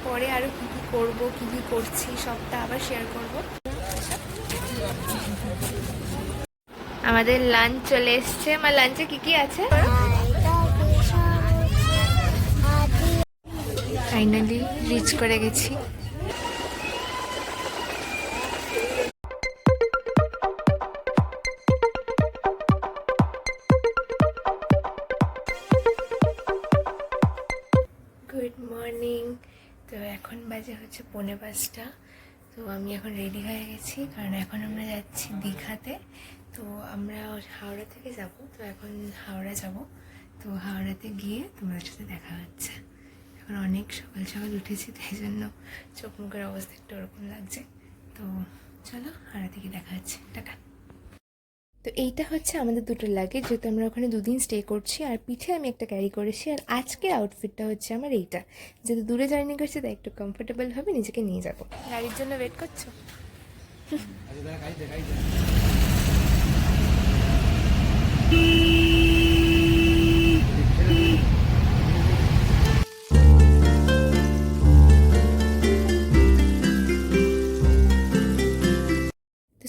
পরে আরও কী কী করবো, কী কী করছি সবটা আবার শেয়ার করব। আমাদের লাঞ্চ চলে এসছে। আমার লাঞ্চে কী কী আছে? ফাইনালি রিচ করে গেছি। Good morning. তো এখন বাজে হচ্ছে 4:45। তো আমি এখন রেডি হয়ে গেছি, কারণ এখন আমরা যাচ্ছি দীঘাতে। তো আমরা হাওড়া থেকে যাব, তো এখন হাওড়া যাব। তো হাওড়াতে গিয়ে তোমাদের সাথে দেখা হচ্ছে। এখন অনেক সকাল সকাল উঠেছি, তাই জন্য চোখ মুখের অবস্থা একটু ওরকম লাগছে। তো চলো হাওড়া থেকে দেখা হচ্ছে, টাটা। তো এইটা হচ্ছে আমাদের দুটো লাগেজ, যেহেতু আমরা ওখানে 2 দিন স্টে করছি। আর পিঠে আমি একটা ক্যারি করেছি। আর আজকের আউটফিটটা হচ্ছে আমার এইটা, যেহেতু দূরে জার্নি করছি তাই একটু কমফোর্টেবল হবে, নিজেকে নিয়ে যাবো। গাড়ির জন্য ওয়েট করছো?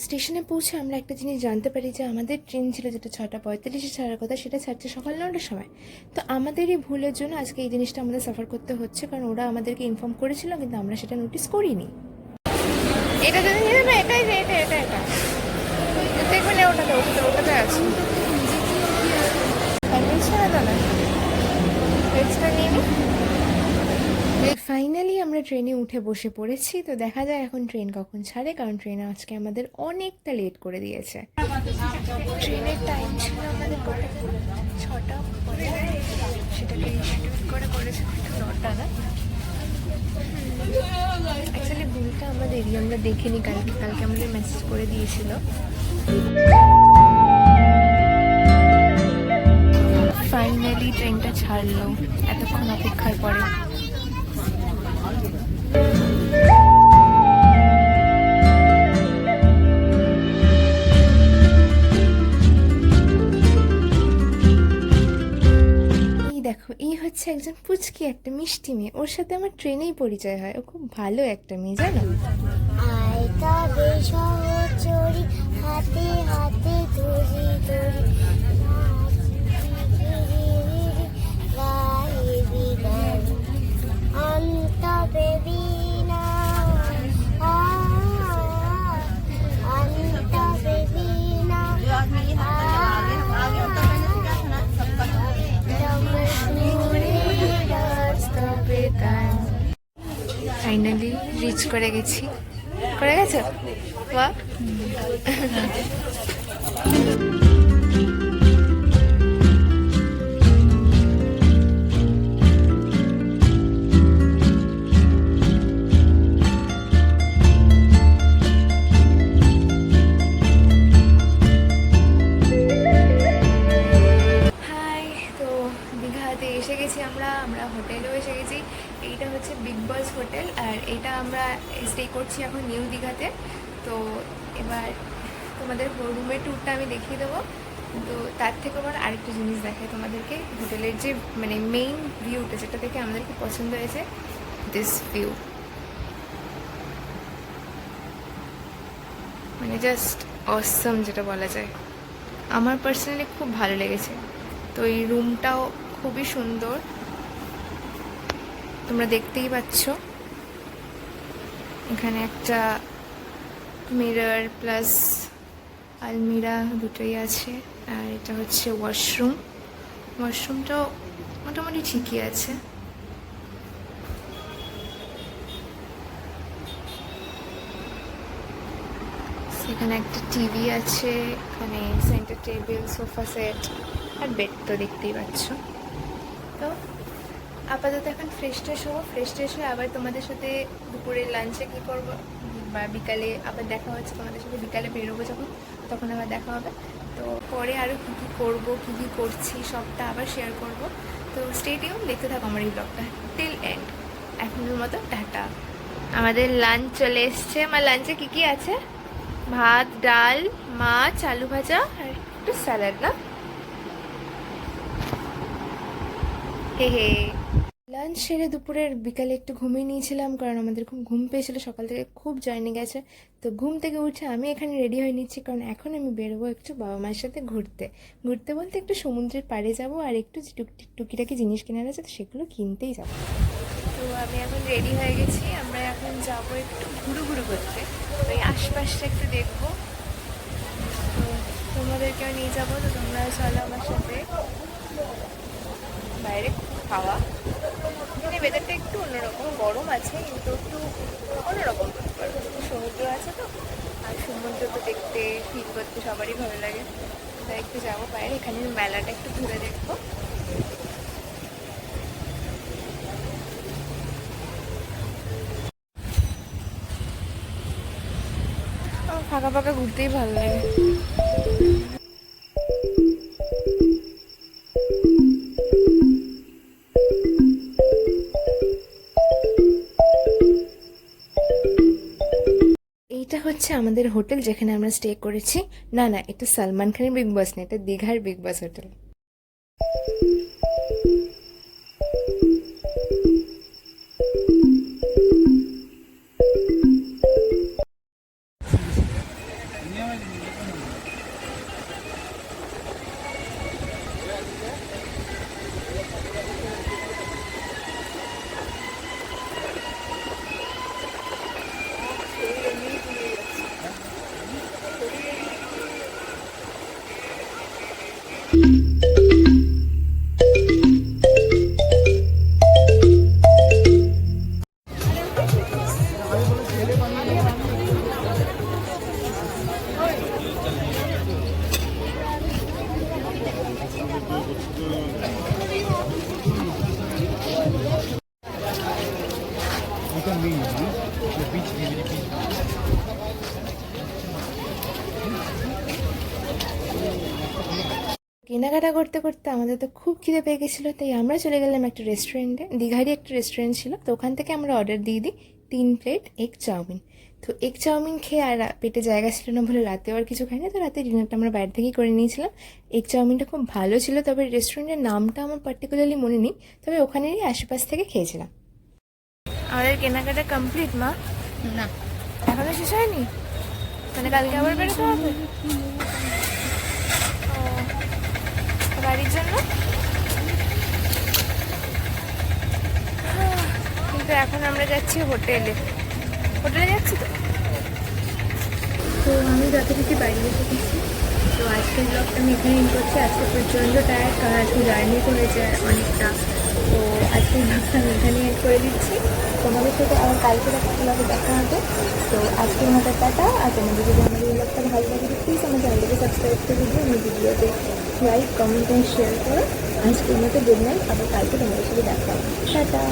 স্টেশনে পৌঁছে আমরা একটা জিনিস জানতে পারি যে আমাদের ট্রেন ছিল যেটা 6:45-এ ছাড়ার কথা, সেটা ছাড়ছে সকাল 9টার সময়। তো আমাদেরই ভুলের জন্য আজকে এই জিনিসটা আমাদের সাফার করতে হচ্ছে, কারণ ওরা আমাদেরকে ইনফর্ম করেছিল কিন্তু আমরা সেটা নোটিস করিনি। এটা যদি না, এটাই যে এটা এটা এটা দেখবে না, ওটাতে ওটাতে ওটাতে আছে ফাইনালি আমরা ট্রেনে উঠে বসে পড়েছি। তো দেখা যায় এখন ট্রেন কখন ছাড়ে, কারণ ট্রেন আজকে আমাদের অনেকটা লেট করে দিয়েছে। ট্রেনের টাইম ছিল আমাদের 6টা, সেটাকে রিশিডিউল করে করেছে 9টা না। অ্যাকচুয়ালি ভুলটা আমাদেরই, আমরা দেখিনি কালকে আমাদের মেসেজ করে দিয়েছিল। ফাইনালি ট্রেনটা ছাড়লো এতক্ষণ অপেক্ষার পরে। দেখো, এই হচ্ছে একজন পুচকি একটা মিষ্টি মেয়ে, ওর সাথে আমার ট্রেনেই পরিচয় হয়। ও খুব ভালো একটা মেয়ে, জানো। হাতে হাতে ধরি ধরি ফাইনালি রিচ করে গেছি। করে গেছো? বাহ। এসে গেছি আমরা হোটেলেও এসে গেছি। এইটা হচ্ছে বিগ বস হোটেল, আর এটা আমরা স্টে করছি এখন নিউ দীঘাতে। তো এবার তোমাদের রুমের ট্যুরটা আমি দেখিয়ে দেবো, কিন্তু তার থেকে আমার আরেকটা জিনিস দেখাই তোমাদেরকে। হোটেলের যে মানে মেইন ভিউটা, যেটা থেকে আমাদেরকে পছন্দ হয়েছে, দিস ভিউ মানে জাস্ট অসম যেটা বলা যায়। আমার পার্সোনালি খুব ভালো লেগেছে। তো এই রুমটাও খুবই সুন্দর, তোমরা দেখতেই পাচ্ছ। এখানে একটা মিরর প্লাস আলমিরা দুটোই আছে। আর এটা হচ্ছে ওয়াশরুমটাও মোটামুটি ঠিকই আছে। এখানে একটা টিভি আছে, এখানে সেন্টার টেবিল, সোফা সেট আর বেড তো দেখতেই পাচ্ছ। তো আপাতত এখন ফ্রেশ হয়ে আবার তোমাদের সাথে দুপুরে লাঞ্চে কী করবো বা বিকালে আবার দেখা হচ্ছে তোমাদের সাথে। বিকালে বেরোবো যখন, তখন আবার দেখা হবে। তো পরে আরও কী কী করবো, কী কী করছি সবটা আবার শেয়ার করব। তো স্টে টিউন, দেখতে থাকো আমার এই ব্লগটা টিল এন্ড। এখনের মতো টাটা। আমাদের লাঞ্চ চলে এসছে। আমার লাঞ্চে কী কী আছে? ভাত, ডাল, মাছ, আলু ভাজা আর একটু স্যালাড না। হে হে। লাঞ্চ সেরে দুপুরের বিকালে একটু ঘুমিয়ে নিয়েছিলাম, কারণ আমাদের খুব ঘুম পেয়েছিল, সকাল থেকে খুব জার্নি গেছে। তো ঘুম থেকে উঠে আমি এখানে রেডি হয়ে নিচ্ছি, কারণ এখন আমি বেরোবো একটু বাবা মায়ের সাথে ঘুরতে। ঘুরতে বলতে একটু সমুদ্রের পাড়ে যাব, আর একটু যে টুকিটাকি জিনিস কেনার আছে তো সেগুলো কিনতেই যাব। তো আমি এখন রেডি হয়ে গেছি, আমরা এখন যাবো একটু ঘুরু ঘুরু করতে, ওই আশপাশটা একটু দেখবো। তো তোমাদেরকেও নিয়ে যাবো, তো তোমরা চলো আমার সাথে। বাইরে খাওয়া, এখানে ওয়েদারটা একটু অন্যরকম, গরম আছে কিন্তু একটু অন্যরকম বলতে পারবো। সমুদ্র আছে তো, আর সমুদ্র তো দেখতে ফিল করতে সবারই ভালো লাগে। তাই একটু যাবো বাইরে, এখানে মেলাটা একটু ঘুরে দেখবো। আমার ফাঁকা ফাঁকা ঘুরতেই ভালো লাগে। এইটা হচ্ছে আমাদের হোটেল যেখানে আমরা স্টে করেছি। না না, এটা সালমান খানের বিগ বস না, এটা দীঘার বিগ বস হোটেল। কেনাকাটা করতে করতে আমাদের তো খুব খিদে পেয়ে গেছিলো, তাই আমরা চলে গেলাম একটা রেস্টুরেন্টে। দীঘারই একটা রেস্টুরেন্ট ছিল, তো ওখান থেকে আমরা অর্ডার দিয়ে দিই 3 প্লেট এগ চাউমিন। তো এগ চাউমিন খেয়ে আর পেটে জায়গা ছিল না বলে রাতেও আর কিছু খাই না, তো রাতে ডিনারটা আমরা বাইরে থেকেই করে নিয়েছিলাম। এগ চাউমিনটা খুব ভালো ছিল, তবে রেস্টুরেন্টের নামটা আমার পার্টিকুলারলি মনে নেই, তবে ওখানেরই আশেপাশ থেকে খেয়েছিলাম। আমাদের কেনাকাটা কমপ্লিট মা? না, এখনো শেষ হয়নি, মানে কালকে আবার বেরোতে হবে বাড়ির জন্য। কিন্তু এখন আমরা যাচ্ছি হোটেলে যাচ্ছি তো। তো আমি যথারীতি বাড়ি এসে গেছি। তো আজকের ব্লগটা আমি এখানে এন্ড করছি। আজকে প্রচণ্ড টায়ার্ড, কারণ আজকে জার্নি করেছে অনেকটা। তো আজকের ব্লগটা আমি এখানে এন্ড করে দিচ্ছি। তোমাদের সাথে আবার কালকে একটা ব্লগে দেখা হবে। তো আজকের মতো টাটা। আর তোমাদের যদি আমাদের এই ব্লগটা ভালো লাগে তো প্লিজ আমার চ্যানেলটাকে সাবস্ক্রাইব করে দিও, আমার ভিডিওতে লাইক কমেন্ট অ্যান্ড শেয়ার করো। আজকের মতো গুড নাইট, আবার কালকে তোমাদের সাথে দেখা হবে। টাটা।